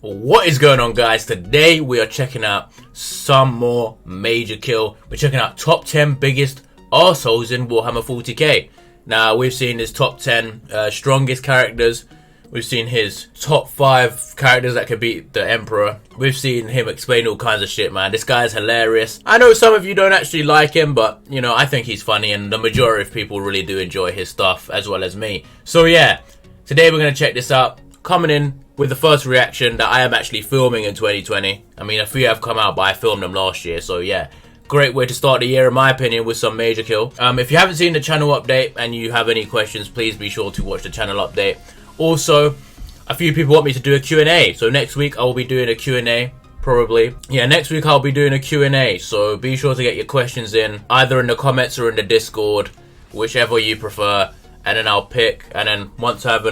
What is going on, guys? Today we are checking out some more major kill. We're checking out top 10 biggest arseholes in Warhammer 40k. Now, we've seen his top 10 strongest characters. We've seen his top 5 characters that could beat the Emperor. We've seen him explain all kinds of shit, man. This guy is hilarious. I know some of you don't actually like him, but, you know, I think he's funny, and the majority of people really do enjoy his stuff, as well as me. So, yeah, today we're going to check this out. Coming in with the first reaction that I am actually filming in 2020. I mean, a few have come out, but I filmed them last year, so yeah. Great way to start the year, in my opinion, with some major kill. If you haven't seen the channel update and you have any questions, please be sure to watch the channel update. Also, a few people want me to do a Q&A, so next week I will be doing a Q&A, probably. Yeah, next week I'll be doing a Q&A, so be sure to get your questions in, either in the comments or in the Discord, whichever you prefer. And then I'll pick, and then once I have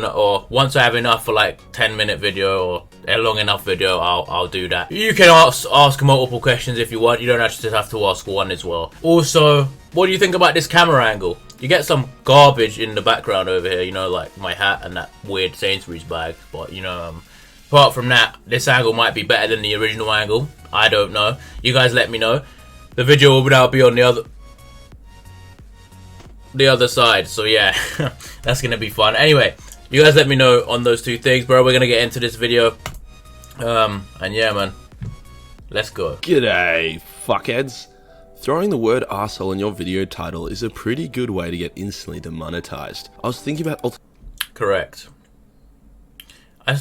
enough for like 10-minute video or a long enough video, I'll do that. You can ask multiple questions if you want. You don't actually have to ask one as well. Also, what do you think about this camera angle? You get some garbage in the background over here, you know, like my hat and that weird Sainsbury's bag. But you know, apart from that, this angle might be better than the original angle. I don't know. You guys let me know. The video will now be on the other side, so yeah. That's gonna be fun. Anyway, you guys let me know on those two things, bro. We're gonna get into this video, and yeah, man, let's go. G'day, fuckheads. Throwing the word arsehole in your video title is a pretty good way to get instantly demonetized. I was thinking about Correct.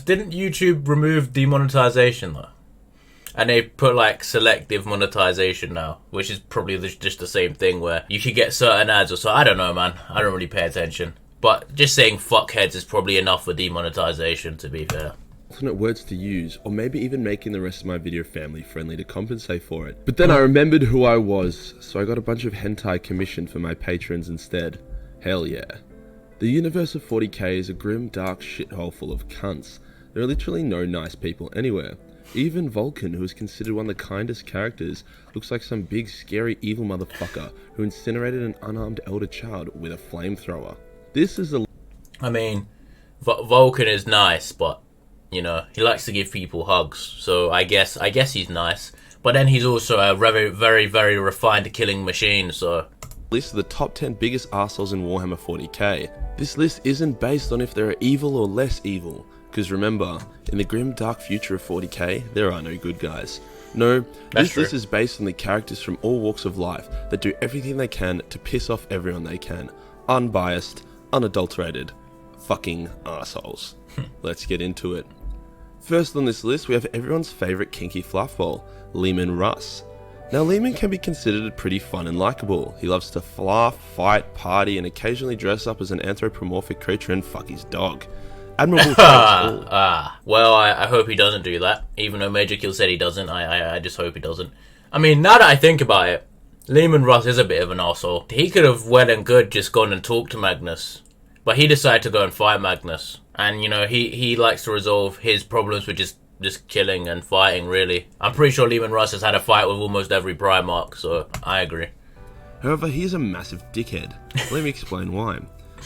Didn't YouTube remove demonetization though? And they put like selective monetization now, which is probably just the same thing where you could get certain ads or so. I don't know, man. I don't really pay attention. But just saying fuckheads is probably enough for demonetization, to be fair. alternate words to use, or maybe even making the rest of my video family friendly to compensate for it. But then I remembered who I was, so I got a bunch of hentai commissioned for my patrons instead. Hell yeah. The universe of 40k is a grim, dark shithole full of cunts. There are literally no nice people anywhere. Even Vulcan, who is considered one of the kindest characters, looks like some big, scary, evil motherfucker who incinerated an unarmed elder child with a flamethrower. This is a... I mean, Vulcan is nice, but, you know, he likes to give people hugs, so I guess he's nice. But then he's also a very, very, very refined killing machine, so... List of the top 10 biggest arseholes in Warhammer 40k. This list isn't based on if they're evil or less evil. Because remember, in the grim dark future of 40k, there are no good guys. No, this list is based on the characters from all walks of life that do everything they can to piss off everyone they can. Unbiased, unadulterated, fucking arseholes. Let's get into it. First on this list, we have everyone's favourite kinky fluffball, Liman Russ. Now, Liman can be considered pretty fun and likeable. He loves to fluff, fight, party, and occasionally dress up as an anthropomorphic creature and fuck his dog. Admirable well, I hope he doesn't do that. Even though Major Kill said he doesn't, I just hope he doesn't. I mean, now that I think about it, Liman Russ is a bit of an arsehole. He could have well and good just gone and talked to Magnus. But he decided to go and fight Magnus. And, you know, he likes to resolve his problems with just killing and fighting, really. I'm pretty sure Liman Russ has had a fight with almost every Primarch, so I agree. However, he's a massive dickhead. Let me explain why.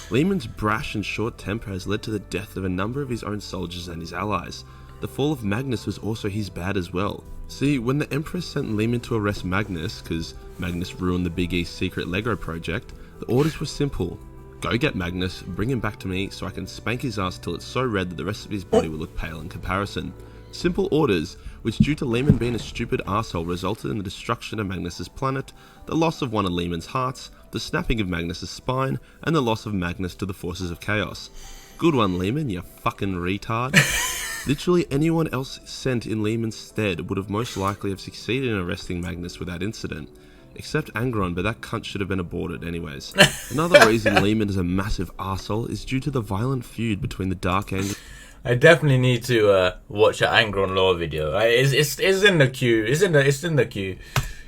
Liman's brash and short temper has led to the death of a number of his own soldiers and his allies. The fall of Magnus was also his bad as well. See, when the Emperor sent Liman to arrest Magnus, because Magnus ruined the Big East secret Lego project, the orders were simple. Go get Magnus, bring him back to me so I can spank his ass till it's so red that the rest of his body will look pale in comparison. Simple orders, which due to Liman being a stupid arsehole resulted in the destruction of Magnus's planet, the loss of one of Liman's hearts, the snapping of Magnus's spine, and the loss of Magnus to the forces of chaos. Good one, Liman, you fucking retard. Literally anyone else sent in Liman's stead would have most likely have succeeded in arresting Magnus without incident. Except Angron, but that cunt should have been aborted anyways. Another reason Liman is a massive arsehole is due to the violent feud between the Dark Angels. I definitely need to watch an Angron lore video. It's in the queue. It's in the queue.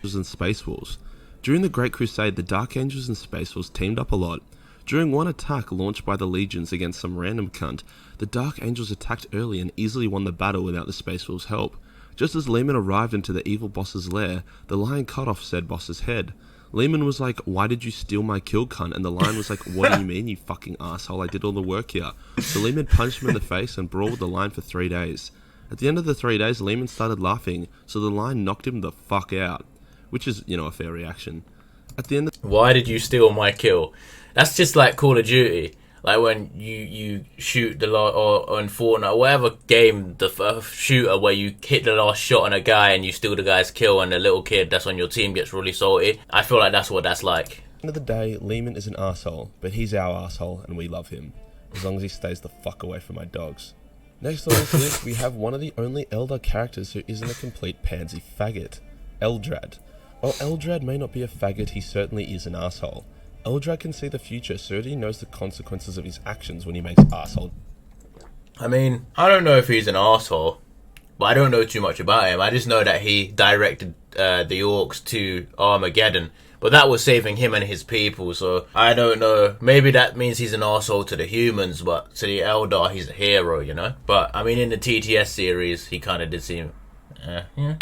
And Space Wolves. During the Great Crusade, the Dark Angels and Space Wolves teamed up a lot. During one attack launched by the Legions against some random cunt, the Dark Angels attacked early and easily won the battle without the Space Wolves' help. Just as Liman arrived into the evil boss's lair, the lion cut off said boss's head. Liman was like, "Why did you steal my kill, cunt?" And the lion was like, "What do you mean, you fucking asshole? I did all the work here." So Liman punched him in the face and brawled with the lion for 3 days. At the end of the 3 days, Liman started laughing, so the lion knocked him the fuck out. Which is, a fair reaction. At the end of... Why did you steal my kill? That's just like Call of Duty. Like when you shoot the last, or in Fortnite, whatever game, the shooter where you hit the last shot on a guy and you steal the guy's kill and the little kid that's on your team gets really salty. I feel like that's what that's like. At the end of the day, Liman is an arsehole, but he's our arsehole and we love him. As long as he stays the fuck away from my dogs. Next on this list, we have one of the only Eldar characters who isn't a complete pansy faggot. Eldred. While Eldred may not be a faggot, he certainly is an arsehole. Eldred can see the future, so he knows the consequences of his actions when he makes arsehole. I mean, I don't know if he's an arsehole, but I don't know too much about him. I just know that he directed the orcs to Armageddon, but that was saving him and his people, so I don't know. Maybe that means he's an arsehole to the humans, but to the Eldar, he's a hero, But, I mean, in the TTS series, he kind of did seem... yeah.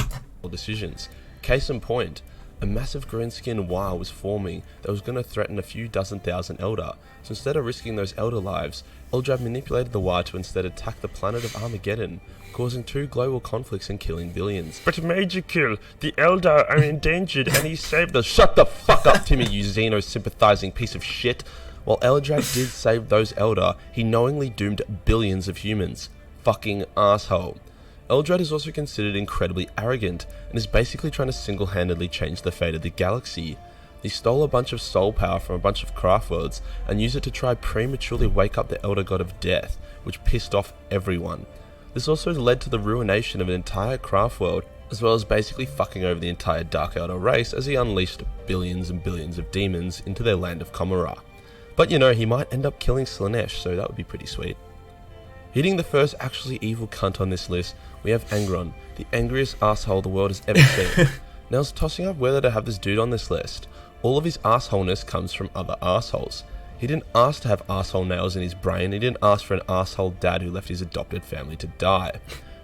Decisions. Case in point, a massive green-skinned Waaagh was forming that was going to threaten a few dozen thousand Eldar, so instead of risking those Eldar lives, Eldred manipulated the Waaagh to instead attack the planet of Armageddon, causing 2 global conflicts and killing billions. But major kill, the Eldar are endangered and he saved us. Shut the fuck up, Timmy, you Xeno-sympathizing piece of shit. While Eldred did save those Eldar, he knowingly doomed billions of humans. Fucking asshole. Eldred is also considered incredibly arrogant, and is basically trying to single-handedly change the fate of the galaxy. He stole a bunch of soul power from a bunch of craft worlds, and used it to try prematurely wake up the Elder God of Death, which pissed off everyone. This also led to the ruination of an entire craft world, as well as basically fucking over the entire Dark Elder race as he unleashed billions and billions of demons into their land of Comora. But he might end up killing Slaanesh, so that would be pretty sweet. Hitting the first actually evil cunt on this list, we have Angron, the angriest asshole the world has ever seen. Now I was tossing up whether to have this dude on this list. All of his assholeness comes from other assholes. He didn't ask to have asshole nails in his brain, he didn't ask for an asshole dad who left his adopted family to die.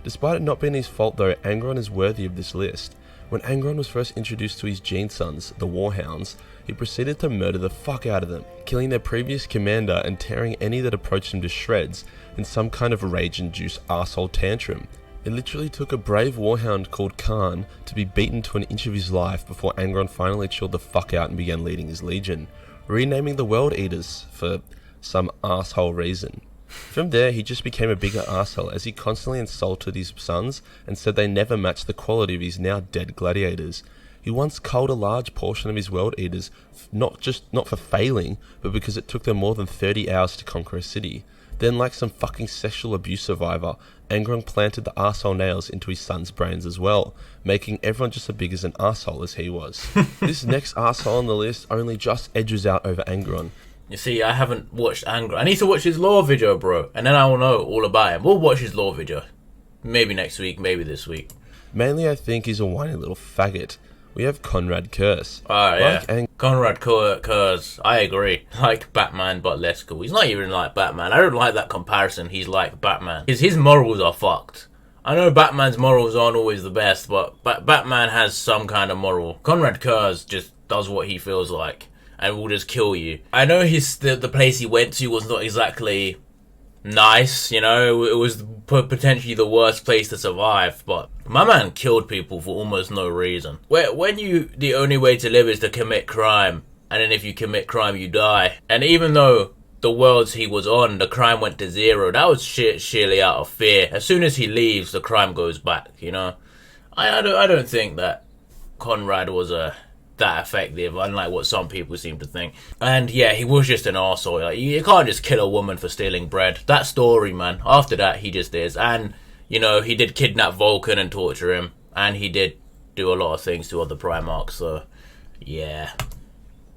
Despite it not being his fault though, Angron is worthy of this list. When Angron was first introduced to his gene sons, the Warhounds, he proceeded to murder the fuck out of them, killing their previous commander and tearing any that approached him to shreds in some kind of rage-induced arsehole tantrum. It literally took a brave warhound called Khan to be beaten to an inch of his life before Angron finally chilled the fuck out and began leading his legion, renaming the World Eaters for some arsehole reason. From there, he just became a bigger arsehole as he constantly insulted his sons and said they never matched the quality of his now dead gladiators. He once culled a large portion of his World Eaters, not for failing, but because it took them more than 30 hours to conquer a city. Then, like some fucking sexual abuse survivor, Angron planted the arsehole nails into his son's brains as well, making everyone just as big as an arsehole as he was. This next arsehole on the list only just edges out over Angron. You see, I haven't watched Angron. I need to watch his lore video, bro, and then I will know all about him. We'll watch his lore video. Maybe next week, maybe this week. Mainly, I think he's a whiny little faggot. We have Conrad Curse. Yeah. Conrad Curse, I agree. Like Batman, but less cool. He's not even like Batman. I don't like that comparison. He's like Batman. His morals are fucked. I know Batman's morals aren't always the best, but Batman has some kind of moral. Conrad Curse just does what he feels like and will just kill you. I know the place he went to was not exactly nice, it was potentially the worst place to survive, but my man killed people for almost no reason. When the only way to live is to commit crime, and then if you commit crime you die, and even though the worlds he was on, the crime went to 0, that was sheerly out of fear. As soon as he leaves, the crime goes back, I don't think that Conrad was that effective, unlike what some people seem to think. And yeah, he was just an arsehole. Like, you can't just kill a woman for stealing bread. That story, man, after that he just is. And he did kidnap Vulcan and torture him, and he did do a lot of things to other Primarchs, so yeah.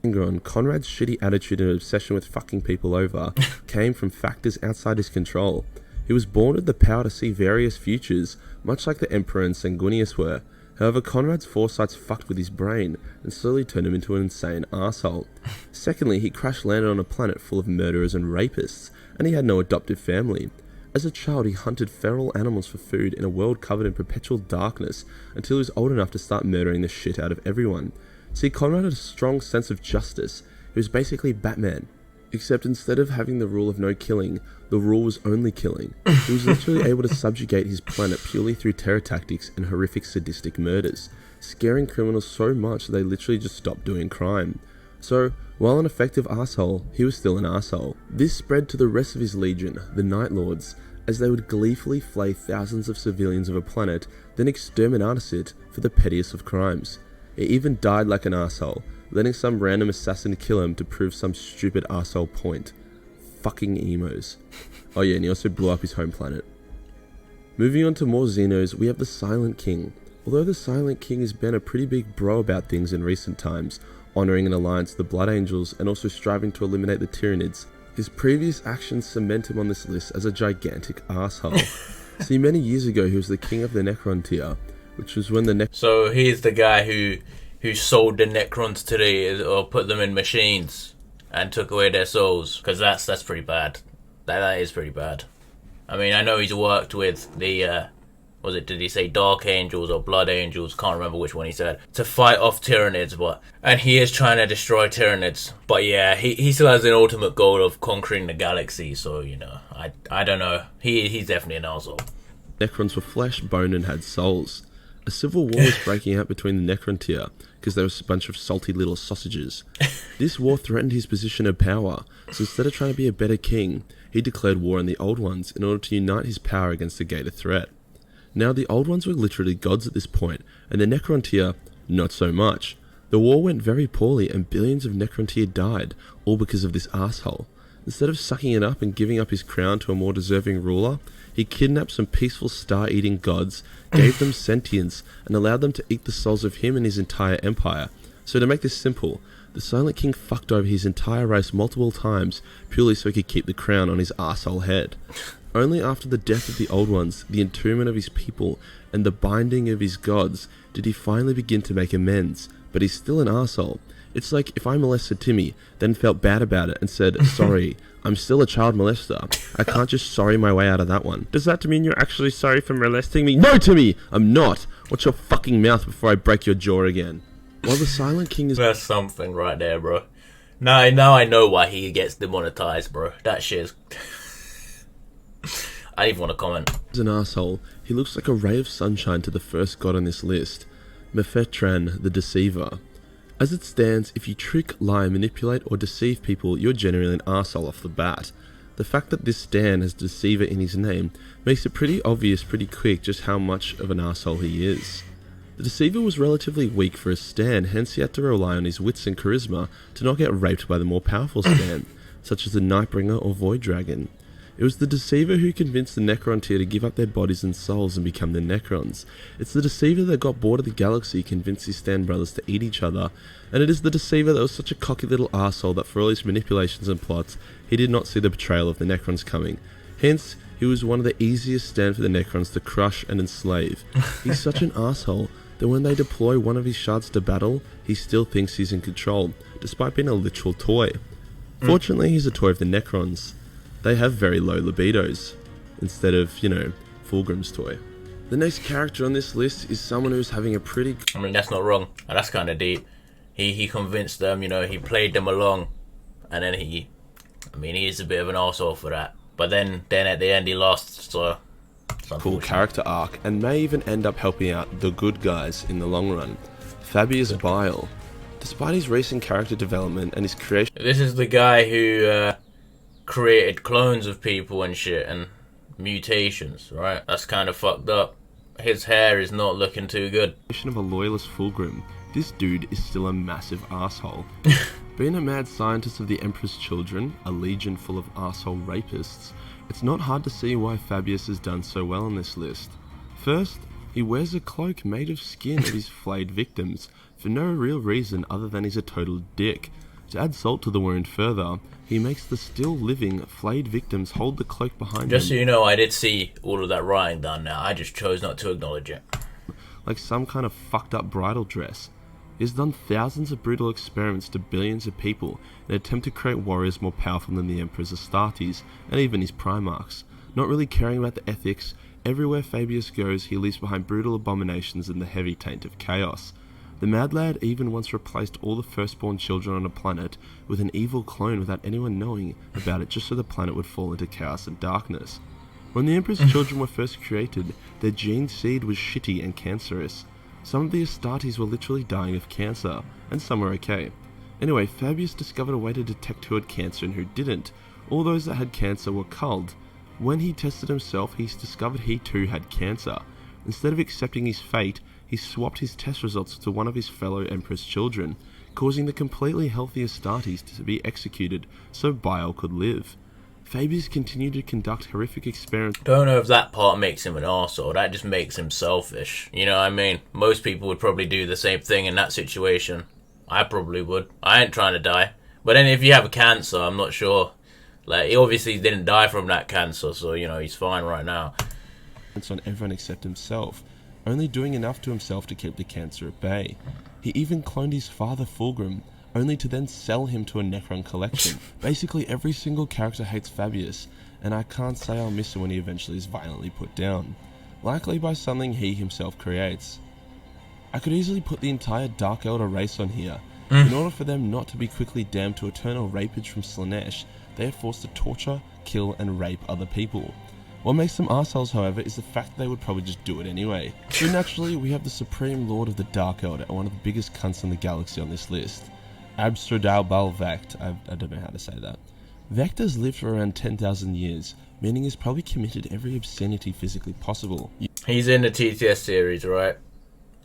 Angron, Conrad's shitty attitude and obsession with fucking people over came from factors outside his control. He was born with the power to see various futures, much like the Emperor and Sanguinius were. However, Conrad's foresights fucked with his brain and slowly turned him into an insane arsehole. Secondly, he crash-landed on a planet full of murderers and rapists, and he had no adoptive family. As a child, he hunted feral animals for food in a world covered in perpetual darkness until he was old enough to start murdering the shit out of everyone. See, Conrad had a strong sense of justice. He was basically Batman. Except instead of having the rule of no killing, the rule was only killing. He was literally able to subjugate his planet purely through terror tactics and horrific sadistic murders, scaring criminals so much that they literally just stopped doing crime. So, while an effective arsehole, he was still an arsehole. This spread to the rest of his legion, the Night Lords, as they would gleefully flay thousands of civilians of a planet, then exterminate it for the pettiest of crimes. He even died like an arsehole, letting some random assassin kill him to prove some stupid arsehole point. Fucking emos. Oh yeah, and he also blew up his home planet. Moving on to more Xenos, we have the Silent King. Although the Silent King has been a pretty big bro about things in recent times, honouring an alliance with the Blood Angels and also striving to eliminate the Tyranids, his previous actions cement him on this list as a gigantic asshole. See, many years ago he was the king of the Necron tier, which was when the So he's the guy who sold the Necrons to or put them in machines and took away their souls, because that's pretty bad. That is pretty bad. I mean, I know he's worked with the did he say Dark Angels or Blood Angels? Can't remember which one he said. To fight off Tyranids, and he is trying to destroy Tyranids. But yeah, he still has an ultimate goal of conquering the galaxy, so, you know, I don't know. He's definitely an arsehole. Necrons were flesh, bone, and had souls. A civil war was breaking out between the Necron tier, because there was a bunch of salty little sausages. This war threatened his position of power, so instead of trying to be a better king, he declared war on the Old Ones in order to unite his power against the greater threat. Now, the Old Ones were literally gods at this point, and the Necron tier, not so much. The war went very poorly, and billions of Necron tier died, all because of this asshole. Instead of sucking it up and giving up his crown to a more deserving ruler, he kidnapped some peaceful star-eating gods, gave them sentience, and allowed them to eat the souls of him and his entire empire. So to make this simple, the Silent King fucked over his entire race multiple times, purely so he could keep the crown on his arsehole head. Only after the death of the Old Ones, the entombment of his people, and the binding of his gods, did he finally begin to make amends, but he's still an arsehole. It's like if I molested Timmy, then felt bad about it and said, sorry, I'm still a child molester. I can't just sorry my way out of that one. Does that mean you're actually sorry for molesting me? No, Timmy, I'm not. Watch your fucking mouth before I break your jaw again. While the Silent King is... That's something right there, bro. Now I know why he gets demonetized, bro. That shit is... I didn't even want to comment. As an asshole, he looks like a ray of sunshine to the first god on this list, Mephetran the Deceiver. As it stands, if you trick, lie, manipulate, or deceive people, you're generally an arsehole off the bat. The fact that this Stan has Deceiver in his name makes it pretty obvious pretty quick just how much of an arsehole he is. The Deceiver was relatively weak for a Stan, hence he had to rely on his wits and charisma to not get raped by the more powerful Stan, such as the Nightbringer or Void Dragon. It was the Deceiver who convinced the Necron tier to give up their bodies and souls and become the Necrons. It's the Deceiver that got bored of the galaxy, convinced his Stan brothers to eat each other, and it is the Deceiver that was such a cocky little arsehole that for all his manipulations and plots, he did not see the betrayal of the Necrons coming. Hence, he was one of the easiest Stan for the Necrons to crush and enslave. He's such an arsehole that when they deploy one of his shards to battle, he still thinks he's in control, despite being a literal toy. Fortunately, he's a toy of the Necrons. They have very low libidos, instead of, Fulgrim's toy. The next character on this list is someone who's having a pretty... I mean, that's not wrong. That's kind of deep. He convinced them, he played them along, and then he is a bit of an arsehole for that. But then at the end he lost, so... Cool character arc, and may even end up helping out the good guys in the long run. Fabius Bile. Despite his recent character development and his creation... This is the guy who... created clones of people and shit and mutations, right? That's kind of fucked up. His hair is not looking too good. Of a loyalist Fulgrim, this dude is still a massive asshole. Being a mad scientist of the Emperor's Children, a legion full of asshole rapists, it's not hard to see why Fabius has done so well on this list. First, he wears a cloak made of skin of his flayed victims, for no real reason other than he's a total dick. To add salt to the wound further, he makes the still living, flayed victims hold the cloak behind them. Just so you know, I did see all of that writing done now. I just chose not to acknowledge it. Like some kind of fucked up bridal dress. He has done thousands of brutal experiments to billions of people in an attempt to create warriors more powerful than the Emperor's Astartes, and even his Primarchs. Not really caring about the ethics, everywhere Fabius goes he leaves behind brutal abominations and the heavy taint of chaos. The mad lad even once replaced all the firstborn children on a planet with an evil clone without anyone knowing about it, just so the planet would fall into chaos and darkness. When the Emperor's children were first created, their gene seed was shitty and cancerous. Some of the Astartes were literally dying of cancer, and some were okay. Anyway, Fabius discovered a way to detect who had cancer and who didn't. All those that had cancer were culled. When he tested himself, he discovered he too had cancer. Instead of accepting his fate, he swapped his test results to one of his fellow Emperor's children, causing the completely healthy Astartes to be executed so Bile could live. Fabius continued to conduct horrific experiments. Don't know if that part makes him an arsehole. That just makes him selfish. You know what I mean? Most people would probably do the same thing in that situation. I probably would. I ain't trying to die. But then if you have a cancer, I'm not sure. Like, he obviously didn't die from that cancer, so, you know, he's fine right now. On everyone except himself, only doing enough to himself to keep the cancer at bay. He even cloned his father Fulgrim, only to then sell him to a Necron collection. Basically every single character hates Fabius, and I can't say I'll miss him when he eventually is violently put down. Likely by something he himself creates. I could easily put the entire Dark Elder race on here. In order for them not to be quickly damned to eternal rapage from Slaanesh, they are forced to torture, kill and rape other people. What makes them arseholes, however, is the fact that they would probably just do it anyway. So naturally, we have the Supreme Lord of the Dark Elder, and one of the biggest cunts in the galaxy on this list. Abstrodalbal Vect. I don't know how to say that. Vect has lived for around 10,000 years, meaning he's probably committed every obscenity physically possible. He's in the TTS series, right?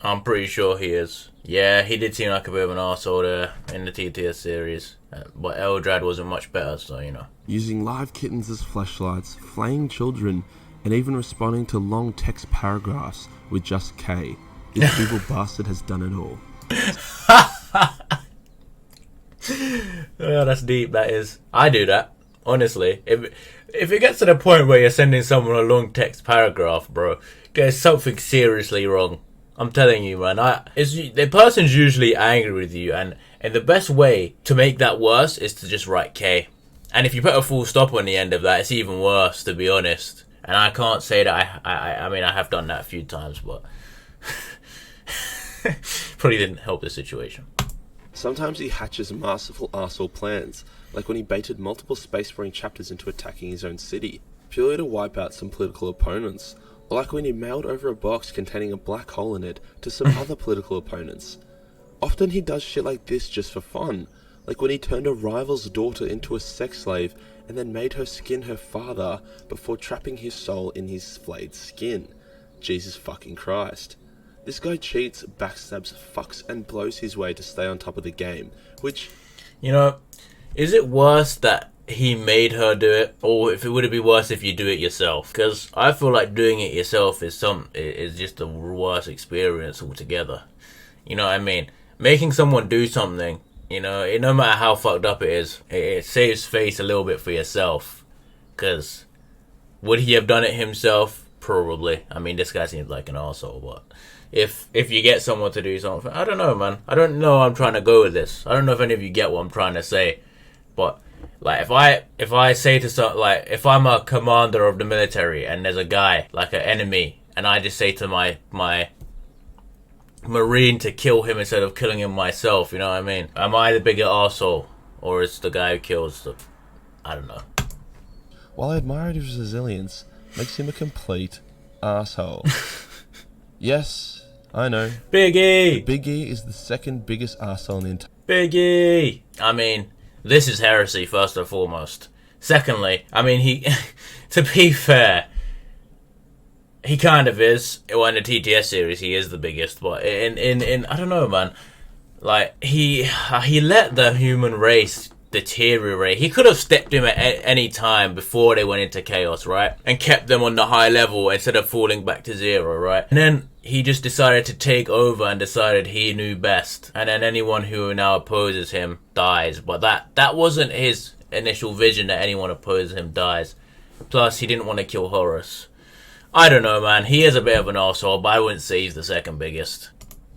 I'm pretty sure he is. Yeah, he did seem like a bit of an arsehole there in the TTS series. But Eldred wasn't much better, so, you know. Using live kittens as fleshlights, flaying children, and even responding to long text paragraphs with just K. This evil bastard has done it all. Oh, that's deep, that is. I do that, honestly. If it gets to the point where you're sending someone a long text paragraph, bro, there's something seriously wrong. I'm telling you, man. The person's usually angry with you, and the best way to make that worse is to just write K. And if you put a full stop on the end of that, it's even worse, to be honest. And I can't say that I mean, I have done that a few times, but probably didn't help the situation. Sometimes he hatches masterful arsehole plans, like when he baited multiple Space Marine chapters into attacking his own city, purely to wipe out some political opponents, or like when he mailed over a box containing a black hole in it to some other political opponents. Often he does shit like this just for fun, like when he turned a rival's daughter into a sex slave and then made her skin her father before trapping his soul in his flayed skin. Jesus fucking Christ. This guy cheats, backstabs, fucks and blows his way to stay on top of the game, which... You know, is it worse that he made her do it, or if it would it be worse if you do it yourself? Because I feel like doing it yourself is just a worse experience altogether. You know what I mean? Making someone do something, you know, no matter how fucked up it is, it saves face a little bit for yourself. Because would he have done it himself? Probably. I mean, this guy seems like an arsehole, but if you get someone to do something, I don't know, man. I don't know where I'm trying to go with this. I don't know if any of you get what I'm trying to say, but like if I say to some, like if I'm a commander of the military and there's a guy like an enemy, and I just say to my Marine to kill him instead of killing him myself, you know what I mean? Am I the bigger arsehole, or is the guy who kills the... I don't know. While I admire his resilience, makes him a complete asshole. Yes, I know. Biggie! Biggie is the second biggest asshole in the entire... Biggie! I mean, this is heresy first and foremost. Secondly, I mean, he... to be fair, he kind of is. Well, in the TTS series, he is the biggest, but in I don't know, man. Like, he let the human race deteriorate. He could have stepped in at any time before they went into chaos, right? And kept them on the high level instead of falling back to zero, right? And then he just decided to take over and decided he knew best. And then anyone who now opposes him dies. But that wasn't his initial vision, that anyone opposes him dies. Plus, he didn't want to kill Horus. I don't know, man. He is a bit of an arsehole, but I wouldn't say he's the second biggest.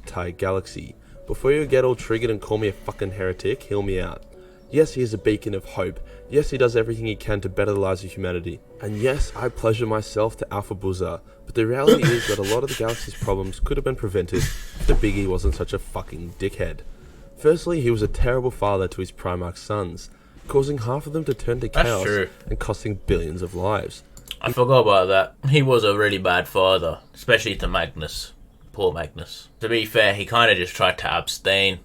entire galaxy. Before you get all triggered and call me a fucking heretic, hear me out. Yes, he is a beacon of hope. Yes, he does everything he can to better the lives of humanity. And yes, I pleasure myself to Alpha Buzza, But the reality is that a lot of the galaxy's problems could have been prevented if the Big E wasn't such a fucking dickhead. Firstly, he was a terrible father to his Primarch sons, causing half of them to turn to chaos and costing billions of lives. I forgot about that. He was a really bad father, especially to Magnus. Poor Magnus. To be fair, he kind of just tried to abstain.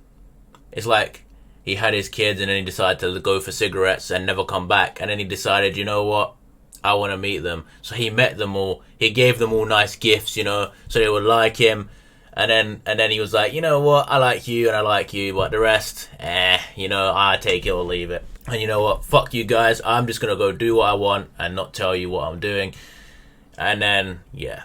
It's like he had his kids and then he decided to go for cigarettes and never come back. And then he decided, you know what? I want to meet them. So he met them all. He gave them all nice gifts, you know, so they would like him. And then he was like, you know what? I like you and I like you, but the rest, you know, I take it or leave it. And you know what? Fuck you guys. I'm just going to go do what I want and not tell you what I'm doing. And then, yeah.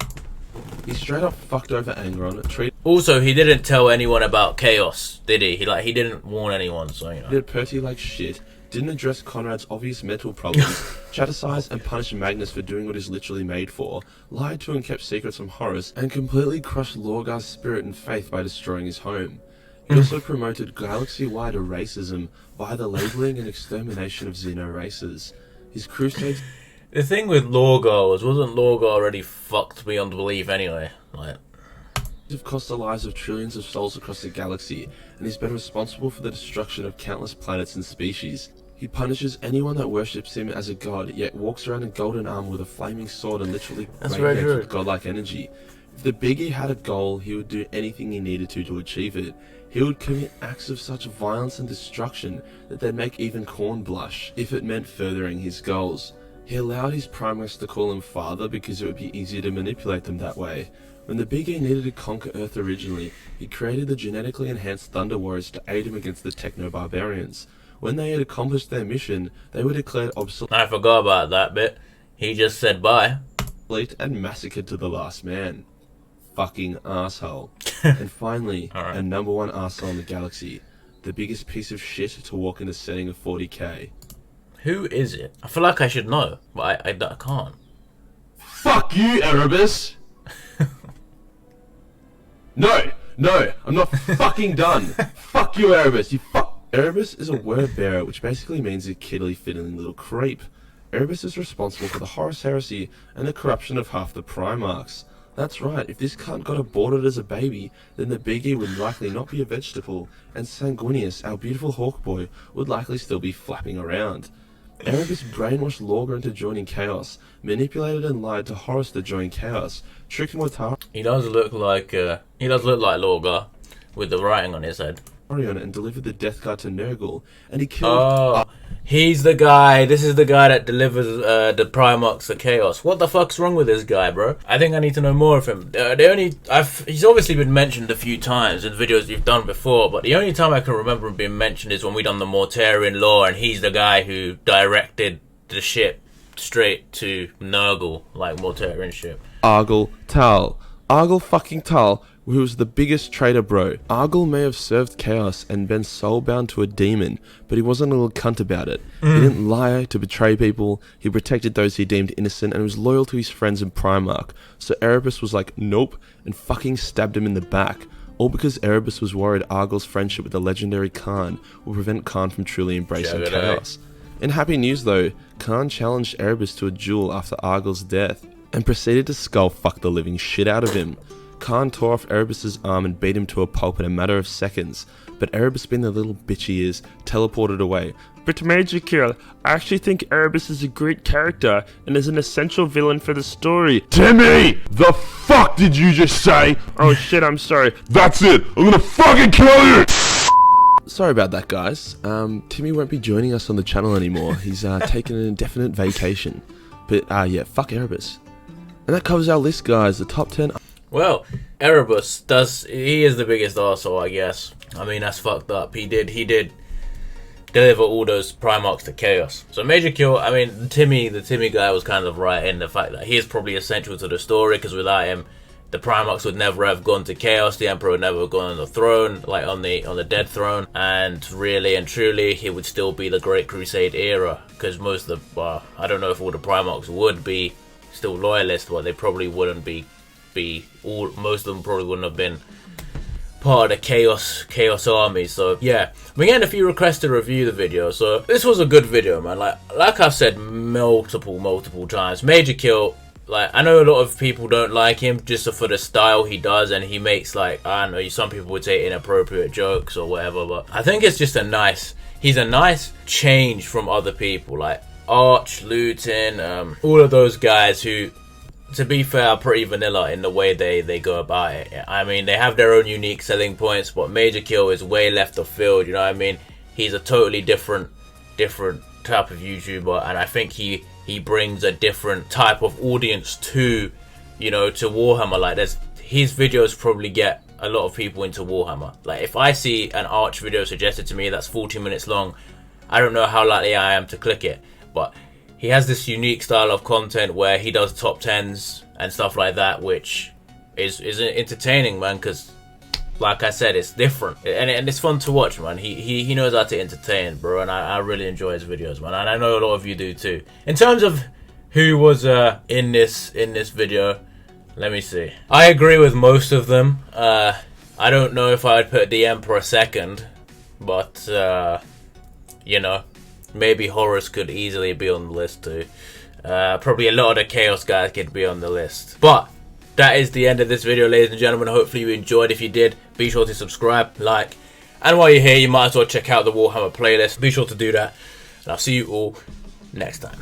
He straight up fucked over Angron. Also, he didn't tell anyone about Chaos, did he? He didn't warn anyone, so, you know. Did Percy like shit. Didn't address Conrad's obvious mental problems. Chatasized and punished Magnus for doing what he's literally made for. Lied to and kept secrets from Horus. And completely crushed Lorgar's spirit and faith by destroying his home. He also promoted galaxy-wide racism via the labeling and extermination of Xeno races. His crusades... The thing with Lorgar wasn't Lorgar already fucked beyond belief anyway? have cost the lives of trillions of souls across the galaxy, and he's been responsible for the destruction of countless planets and species. He punishes anyone that worships him as a god, yet walks around in golden armor with a flaming sword and literally radiates with godlike energy. If the Big E had a goal, he would do anything he needed to achieve it. He would commit acts of such violence and destruction that they'd make even Khorne blush, if it meant furthering his goals. He allowed his Primaries to call him father because it would be easier to manipulate them that way. When the Big E needed to conquer Earth originally, he created the genetically enhanced Thunder Warriors to aid him against the Techno-Barbarians. When they had accomplished their mission, they were declared obsolete. I forgot about that bit. He just said bye. And massacred to the last man. Fucking asshole. And finally, right. a number one asshole in the galaxy. The biggest piece of shit to walk in the setting of 40k. Who is it? I feel like I should know, but I can't. Fuck you, Erebus! No, I'm not fucking done. Fuck you, Erebus, you fuck. Erebus is a word bearer, which basically means a kiddly fiddling little creep. Erebus is responsible for the Horus heresy and the corruption of half the Primarchs. That's right, if this cunt got aborted as a baby, then the Big E would likely not be a vegetable, and Sanguinius, our beautiful hawk boy, would likely still be flapping around. Erebus brainwashed Lorgar into joining Chaos, manipulated and lied to Horus to join Chaos, tricked Mortari. He does look like Lorgar, with the writing on his head. And delivered the Death Guard to Nurgle, and he killed... He's the guy. This is the guy that delivers the Primarchs to Chaos. What the fuck's wrong with this guy, bro? I think I need to know more of him. He's obviously been mentioned a few times in videos we've done before, but the only time I can remember him being mentioned is when we done the Mortarian lore, and he's the guy who directed the ship straight to Nurgle, like Mortarian ship. Argel fucking Tal, who was the biggest traitor, bro. Argel may have served Chaos and been soulbound to a demon, but he wasn't a little cunt about it. He didn't lie to betray people, he protected those he deemed innocent, and was loyal to his friends and Primarch. So Erebus was like, nope, and fucking stabbed him in the back. All because Erebus was worried Argel's friendship with the legendary Khan will prevent Khan from truly embracing Chaos. In happy news though, Khan challenged Erebus to a duel after Argel's death, and proceeded to skull fuck the living shit out of him. Khan tore off Erebus' arm and beat him to a pulp in a matter of seconds, but Erebus, being the little bitch he is, teleported away. But Major Kill, I actually think Erebus is a great character and is an essential villain for the story. Timmy! The fuck did you just say? Oh shit, I'm sorry. That's it! I'm gonna fucking kill you! Sorry about that, guys. Timmy won't be joining us on the channel anymore. He's taken an indefinite vacation. But yeah, fuck Erebus. And that covers our list, guys. The top 10... Well, Erebus he is the biggest arsehole, I guess. I mean, that's fucked up. He did deliver all those Primarchs to Chaos. So Major Kill, I mean, the Timmy guy was kind of right in the fact that he is probably essential to the story, because without him, the Primarchs would never have gone to Chaos, the Emperor would never have gone on the throne, like on the dead throne, and really and truly, he would still be the Great Crusade era, because most of the, I don't know if all the Primarchs would be still loyalists, but they probably wouldn't be most of them probably wouldn't have been part of the chaos army. So yeah, we're getting a few requests to review the video, so this was a good video, man. Like I've said multiple times, Major Kill, like, I know a lot of people don't like him just for the style he does, and he makes, like, I don't know, some people would say inappropriate jokes or whatever, but I think it's just he's a nice change from other people, like Arch, Luton, all of those guys who, to be fair, are pretty vanilla in the way they go about it. I mean, they have their own unique selling points, but Major Kill is way left of field, you know what I mean? He's a totally different type of YouTuber, and I think he brings a different type of audience to, you know, to Warhammer. Like, his videos probably get a lot of people into Warhammer. Like, if I see an Arch video suggested to me that's 40 minutes long, I don't know how likely I am to click it, but he has this unique style of content where he does top 10s and stuff like that, which is entertaining, man, because like I said, it's different and it's fun to watch, man. He knows how to entertain, bro, and I really enjoy his videos, man, and I know a lot of you do too. In terms of who was in this video, let me see. I agree with most of them. I don't know if I would put the Emperor second, but you know, maybe Horus could easily be on the list too. Probably a lot of the Chaos guys could be on the list. But that is the end of this video, ladies and gentlemen. Hopefully you enjoyed. If you did, be sure to subscribe, like, and while you're here, you might as well check out the Warhammer playlist. Be sure to do that, and I'll see you all next time.